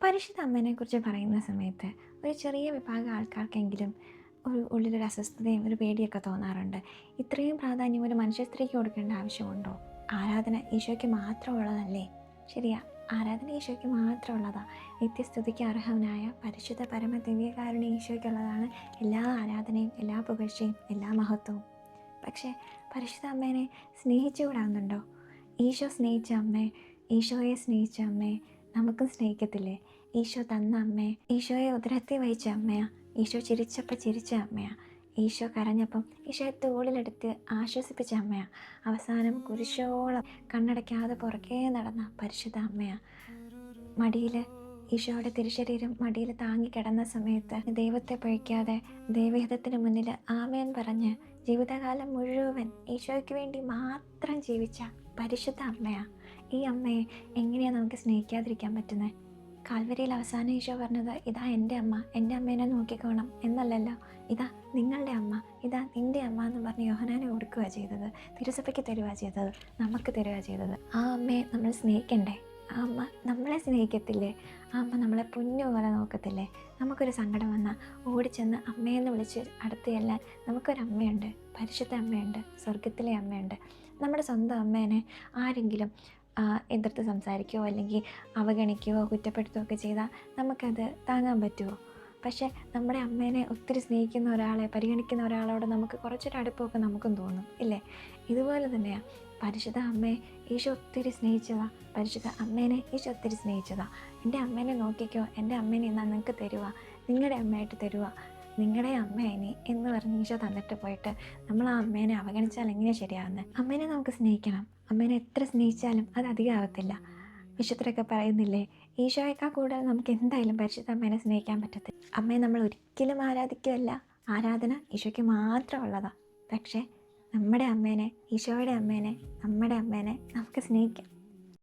പരിശുദ്ധ അമ്മേനെക്കുറിച്ച് പറയുന്ന സമയത്ത് ഒരു ചെറിയ വിഭാഗം ആൾക്കാർക്കെങ്കിലും ഉള്ളിലൊരു അസ്വസ്ഥതയും ഒരു പേടിയൊക്കെ തോന്നാറുണ്ട്. ഇത്രയും പ്രാധാന്യം ഒരു മനുഷ്യസ്ത്രീക്ക് കൊടുക്കേണ്ട ആവശ്യമുണ്ടോ? ആരാധന ഈശോയ്ക്ക് മാത്രമുള്ളതല്ലേ? ശരിയാ, ആരാധന ഈശോയ്ക്ക് മാത്രമുള്ളതാ. നിത്യസ്തുതിക്ക് അർഹനായ പരിശുദ്ധ പരമ ദിവ്യകാരുണ്യ ഈശോയ്ക്കുള്ളതാണ് എല്ലാ ആരാധനയും, എല്ലാ പുകഴ്ചയും, എല്ലാ മഹത്വവും. പക്ഷേ പരിശുദ്ധ അമ്മേനെ സ്നേഹിച്ചുകൂടാവുന്നുണ്ടോ? ഈശോ സ്നേഹിച്ച അമ്മേ, ഈശോയെ സ്നേഹിച്ച അമ്മേ നമുക്കും സ്നേഹിക്കത്തില്ലേ? ഈശോ തന്ന അമ്മേ, ഈശോയെ ഉദരത്തിൽ വഹിച്ച അമ്മയാ, ഈശോ ചിരിച്ചപ്പോൾ ചിരിച്ച അമ്മയാ, ഈശോ കരഞ്ഞപ്പം ഈശോയെ തോളിലെടുത്ത് ആശ്വസിപ്പിച്ച അമ്മയാ, അവസാനം കുരിശോളം കണ്ണടയ്ക്കാതെ പുറകേ നടന്ന പരിശുദ്ധ അമ്മയാ. മടിയിൽ ഈശോയുടെ തിരുശരീരം മടിയിൽ താങ്ങിക്കിടന്ന സമയത്ത് ദൈവത്തെ പഴിക്കാതെ ദൈവഹിതത്തിന് മുന്നിൽ ആമേൻ പറഞ്ഞ് ജീവിതകാലം മുഴുവൻ ഈശോയ്ക്ക് വേണ്ടി മാത്രം ജീവിച്ച പരിശുദ്ധ അമ്മയാ. ഈ അമ്മയെ എങ്ങനെയാണ് നമുക്ക് സ്നേഹിക്കാതിരിക്കാൻ പറ്റുന്നത്? കാൽവരിയിൽ അവസാനം ഈശോ പറഞ്ഞത് ഇതാ എൻ്റെ അമ്മ, എൻ്റെ അമ്മേനെ നോക്കിക്കോണം എന്നല്ലല്ലോ, ഇതാ നിങ്ങളുടെ അമ്മ, ഇതാ നിൻ്റെ അമ്മ എന്ന് പറഞ്ഞ് യോഹന്നാനെ കൊടുക്കുക ചെയ്തത്, തിരുസഭയ്ക്ക് തരുക ചെയ്തത്, നമുക്ക് തരുക ചെയ്തത്. ആ അമ്മയെ നമ്മൾ സ്നേഹിക്കണ്ടേ? ആ അമ്മ നമ്മളെ സ്നേഹിക്കത്തില്ലേ? ആ അമ്മ നമ്മളെ പൊന്നു പോലെ നോക്കത്തില്ലേ? നമുക്കൊരു സങ്കടം വന്നാൽ ഓടിച്ചെന്ന് അമ്മയെന്ന് വിളിച്ച് അടുത്ത് ചെല്ലാൻ നമുക്കൊരമ്മയുണ്ട്, പരിശുദ്ധ അമ്മയുണ്ട്, സ്വർഗത്തിലെ അമ്മയുണ്ട്. നമ്മുടെ സ്വന്തം അമ്മേനെ ആരെങ്കിലും എതിർത്ത് സംസാരിക്കുകയോ അല്ലെങ്കിൽ അവഗണിക്കുകയോ കുറ്റപ്പെടുത്തുകയൊക്കെ ചെയ്താൽ നമുക്കത് താങ്ങാൻ പറ്റുമോ? പക്ഷേ നമ്മുടെ അമ്മേനെ ഒത്തിരി സ്നേഹിക്കുന്ന ഒരാളെ, പരിഗണിക്കുന്ന ഒരാളോട് നമുക്ക് കുറച്ചൊരു അടുപ്പമൊക്കെ നമുക്കും തോന്നും, ഇല്ലേ? ഇതുപോലെ തന്നെയാണ് പരിശുദ്ധ അമ്മയെ ഈശോ ഒത്തിരി സ്നേഹിച്ചതാ, പരിശുദ്ധ അമ്മേനെ ഈശോ ഒത്തിരി സ്നേഹിച്ചതാ. എൻ്റെ അമ്മേനെ നോക്കിക്കോ, എൻ്റെ അമ്മേനെ എന്നാൽ നിങ്ങൾക്ക് തരുക, നിങ്ങളുടെ അമ്മയായിട്ട് തരുക, നിങ്ങളുടെ അമ്മേനെ എന്ന് പറഞ്ഞ് ഈശോ തന്നിട്ട് പോയിട്ട് നമ്മൾ ആ അമ്മേനെ അവഗണിച്ചാൽ എങ്ങനെയാണ് ശരിയാകുന്നത്? അമ്മേനെ നമുക്ക് സ്നേഹിക്കണം. അമ്മേനെ എത്ര സ്നേഹിച്ചാലും അത് അധികമാകത്തില്ല. വിശുദ്ധരൊക്കെ പറയുന്നില്ലേ, ഈശോയേക്കാൾ കൂടുതൽ നമുക്ക് എന്തായാലും പരിശുദ്ധ അമ്മേനെ സ്നേഹിക്കാൻ പറ്റത്തില്ല. അമ്മയെ നമ്മൾ ഒരിക്കലും ആരാധിക്കുകയല്ല, ആരാധന ഈശോയ്ക്ക് മാത്രമുള്ളതാണ്. പക്ഷേ നമ്മുടെ അമ്മേനെ, ഈശോയുടെ അമ്മേനെ, നമ്മുടെ അമ്മേനെ നമുക്ക് സ്നേഹിക്കാം.